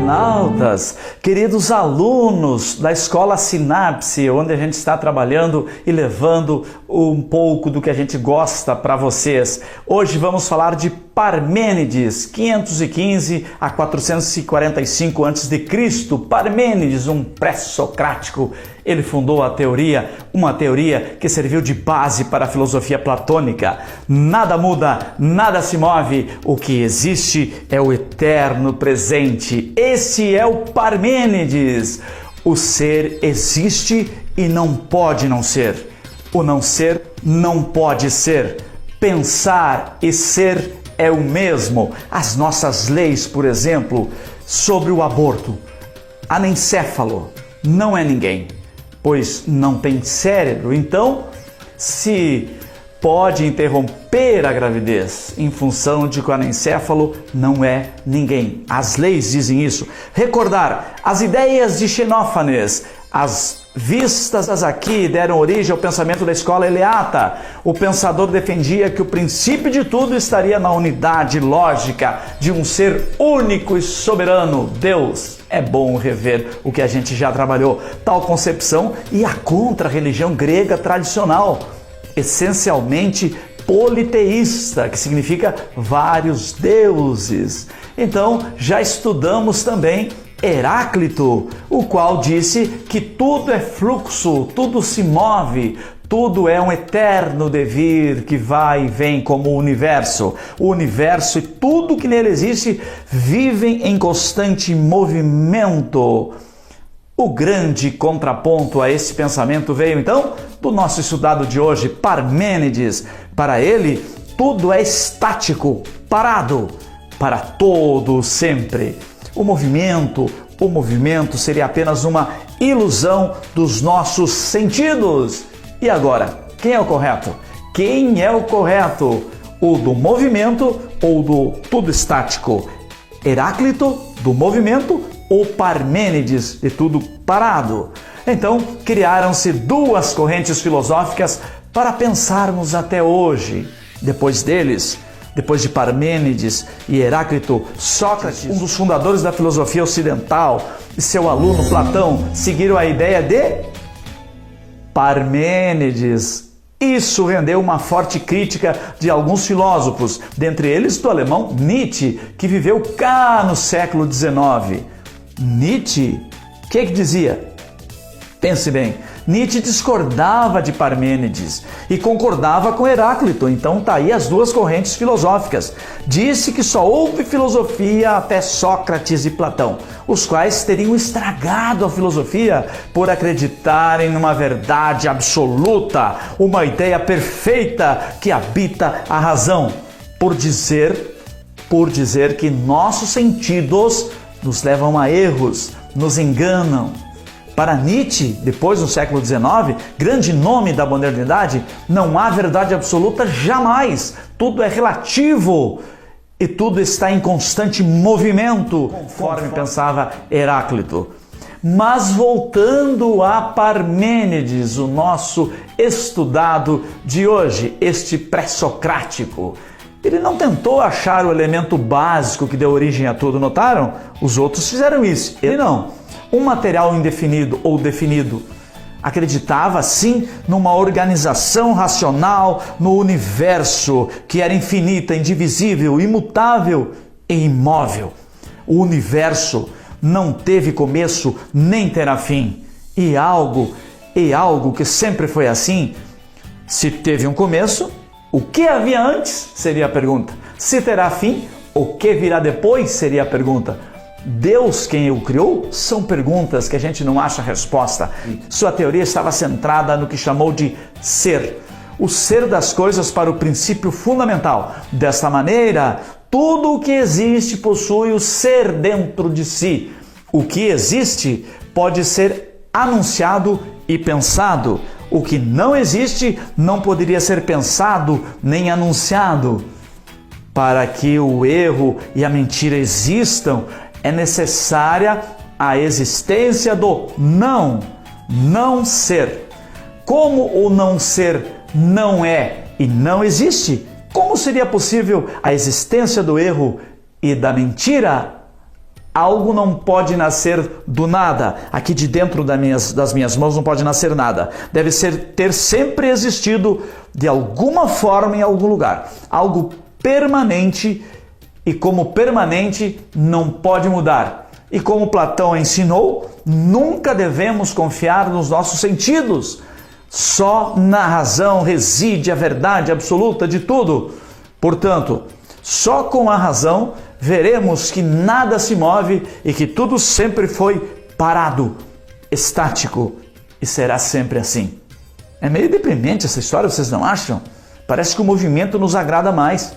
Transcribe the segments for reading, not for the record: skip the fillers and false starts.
internautas, queridos alunos da Escola Sinapse, onde a gente está trabalhando e levando um pouco do que a gente gosta para vocês. Hoje vamos falar de Parmênides, 515 a 445 a.C. Parmênides, um pré-socrático. Ele fundou uma teoria que serviu de base para a filosofia platônica. Nada muda, nada se move, o que existe é o eterno presente. Esse é o Parmênides. O ser existe e não pode não ser. O não ser não pode ser. Pensar e ser é o mesmo. As nossas leis, por exemplo, sobre o aborto. Anencéfalo não é ninguém, pois não tem cérebro. Então, se pode interromper a gravidez em função de que o anencéfalo não é ninguém. As leis dizem isso. Recordar as ideias de Xenófanes, as vistas aqui deram origem ao pensamento da escola eleata. O pensador defendia que o princípio de tudo estaria na unidade lógica de um ser único e soberano, Deus. É bom rever o que a gente já trabalhou. Tal concepção ia contra a religião grega tradicional, essencialmente politeísta, que significa vários deuses. Então, já estudamos também Heráclito, o qual disse que tudo é fluxo, tudo se move, tudo é um eterno devir que vai e vem como o universo. O universo e tudo que nele existe vivem em constante movimento. O grande contraponto a esse pensamento veio então do nosso estudado de hoje, Parmênides. Para ele, tudo é estático, parado, para todo sempre. O movimento seria apenas uma ilusão dos nossos sentidos. E agora, quem é o correto? Quem é o correto? O do movimento ou do tudo estático? Heráclito, do movimento, ou Parmênides, de tudo parado? Então, criaram-se duas correntes filosóficas para pensarmos até hoje. Depois de Parmênides e Heráclito, Sócrates, um dos fundadores da filosofia ocidental, e seu aluno Platão seguiram a ideia de Parmênides. Isso rendeu uma forte crítica de alguns filósofos, dentre eles do alemão Nietzsche, que viveu cá no século XIX. Nietzsche, o que dizia? Pense bem, Nietzsche discordava de Parmênides e concordava com Heráclito, então tá aí as duas correntes filosóficas. Disse que só houve filosofia até Sócrates e Platão, os quais teriam estragado a filosofia por acreditarem numa verdade absoluta, uma ideia perfeita que habita a razão, por dizer que nossos sentidos nos levam a erros, nos enganam. Para Nietzsche, depois do século XIX, grande nome da modernidade, não há verdade absoluta jamais. Tudo é relativo e tudo está em constante movimento, conforme pensava Heráclito. Mas voltando a Parmênides, o nosso estudado de hoje, este pré-socrático, ele não tentou achar o elemento básico que deu origem a tudo, notaram? Os outros fizeram isso, ele não. Um material indefinido ou definido. Acreditava, sim, numa organização racional no universo que era infinita, indivisível, imutável e imóvel. O universo não teve começo nem terá fim. E algo que sempre foi assim, se teve um começo, o que havia antes seria a pergunta. Se terá fim, o que virá depois seria a pergunta. Deus, quem o criou? São perguntas que a gente não acha resposta. Sua teoria estava centrada no que chamou de ser. O ser das coisas para o princípio fundamental. Desta maneira, tudo o que existe possui o ser dentro de si. O que existe pode ser anunciado e pensado. O que não existe não poderia ser pensado nem anunciado. Para que o erro e a mentira existam, é necessária a existência do não ser. Como o não ser não é e não existe, como seria possível a existência do erro e da mentira? algo não pode nascer do nada. Aqui de dentro das minhas mãos não pode nascer nada. Deve ter sempre existido de alguma forma em algum lugar. Algo permanente, e como permanente não pode mudar. E como Platão ensinou, nunca devemos confiar nos nossos sentidos. Só na razão reside a verdade absoluta de tudo. Portanto, só com a razão veremos que nada se move e que tudo sempre foi parado, estático, e será sempre assim. É meio deprimente essa história, vocês não acham? Parece que o movimento nos agrada mais.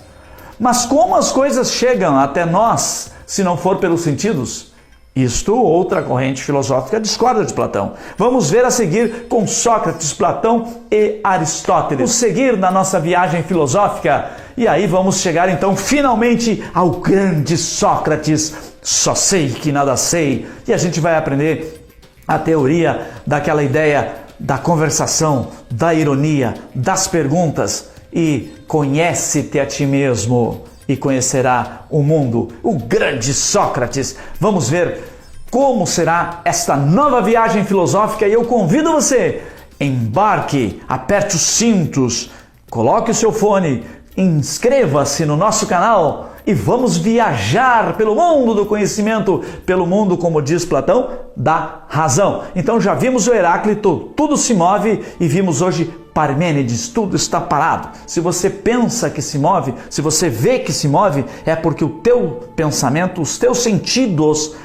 Mas como as coisas chegam até nós se não for pelos sentidos? Isto outra corrente filosófica discorda de Platão. Vamos ver a seguir com Sócrates, Platão e Aristóteles. Vamos seguir na nossa viagem filosófica e aí vamos chegar então finalmente ao grande Sócrates. Só sei que nada sei. E a gente vai aprender a teoria daquela ideia da conversação, da ironia, das perguntas. E conhece-te a ti mesmo e conhecerá o mundo. O grande Sócrates. Vamos ver como será esta nova viagem filosófica e eu convido você, embarque, aperte os cintos, coloque o seu fone, inscreva-se no nosso canal e vamos viajar pelo mundo do conhecimento, pelo mundo, como diz Platão, da razão. Então já vimos o Heráclito, tudo se move, e vimos hoje Parmênides, tudo está parado. Se você pensa que se move, se você vê que se move, é porque o teu pensamento, os teus sentidos,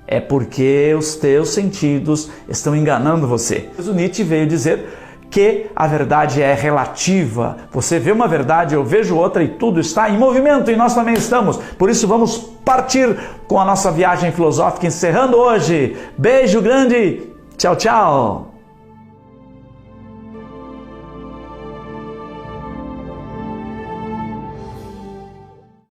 é porque os teus sentidos estão enganando você. O Nietzsche veio dizer que a verdade é relativa. Você vê uma verdade, eu vejo outra e tudo está em movimento e nós também estamos. Por isso vamos partir com a nossa viagem filosófica, encerrando hoje. Beijo grande, tchau, tchau!